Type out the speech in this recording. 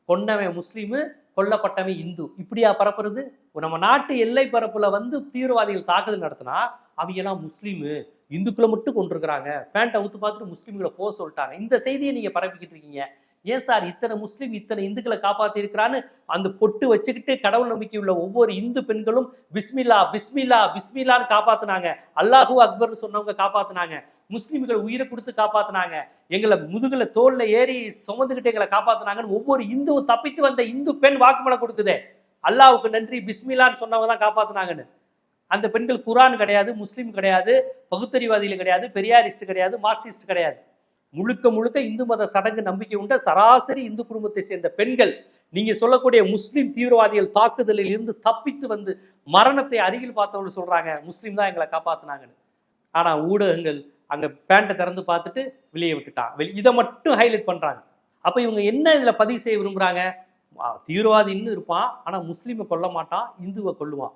கொன்னவன் முஸ்லீமு, கொல்லப்பட்டவன் இந்து. இப்படியா பரப்புறது? நம்ம நாட்டு எல்லை பரப்புல வந்து தீவிரவாதிகள் தாக்குதல் நடத்தினா அவங்க எல்லாம் முஸ்லீமு, இந்துக்களை மட்டும் கொண்டிருக்கிறாங்க, பேண்ட்டை ஊத்து பார்த்துட்டு முஸ்லீம்களை போக சொல்லிட்டாங்க. இந்த செய்தியை நீங்க பரப்பிக்கிட்டு இருக்கீங்க. ஏன் சார் இத்தனை முஸ்லீம் இத்தனை இந்துக்களை காப்பாத்தி இருக்கிறான்னு அந்த பொட்டு வச்சுக்கிட்டு கடவுள் நம்பிக்கை உள்ள ஒவ்வொரு இந்து பெண்களும் பிஸ்மில்லா பிஸ்மில்லா பிஸ்மில்லான்னு காப்பாத்தினாங்க. அல்லாஹூ அக்பர்னு சொன்னவங்க காப்பாத்தினாங்க. முஸ்லீம்கள் உயிரை கொடுத்து காப்பாத்தினாங்க. எங்களை முதுகுல தோல்ல ஏறி சுமந்துகிட்டு எங்களை காப்பாத்தினாங்கன்னு ஒவ்வொரு இந்துவும் தப்பித்து வந்த இந்து பெண் வாக்குமூலம் கொடுக்குதே. அல்லாஹ்வுக்கு நன்றி பிஸ்மில்லான்னு சொன்னவங்க தான் காப்பாத்தினாங்கன்னு. அந்த பெண்கள் குரான் கிடையாது, முஸ்லீம் கிடையாது, பகுத்தறிவாதிகள் கிடையாது, பெரியாரிஸ்ட் கிடையாது, மார்க்சிஸ்ட் கிடையாது. முழுக்க முழுக்க இந்து மத சடங்கு நம்பிக்கை உண்ட சராசரி இந்து குடும்பத்தை சேர்ந்த பெண்கள். நீங்க சொல்லக்கூடிய முஸ்லீம் தீவிரவாதிகள் தாக்குதலில் இருந்து தப்பித்து வந்து மரணத்தை அருகில் பார்த்தவங்க சொல்றாங்க முஸ்லீம் தான் எங்களை காப்பாத்தினாங்கன்னு. ஆனா ஊடகங்கள் அங்க பேண்ட்டை திறந்து பார்த்துட்டு வெளியே விட்டுட்டான். இதை மட்டும் ஹைலைட் பண்றாங்க. அப்ப இவங்க என்ன இதுல பதிவு செய்ய விரும்புறாங்க? தீவிரவாதின்னு இருப்பான், ஆனா முஸ்லீமை கொல்ல மாட்டான், இந்துவை கொல்லுவான்.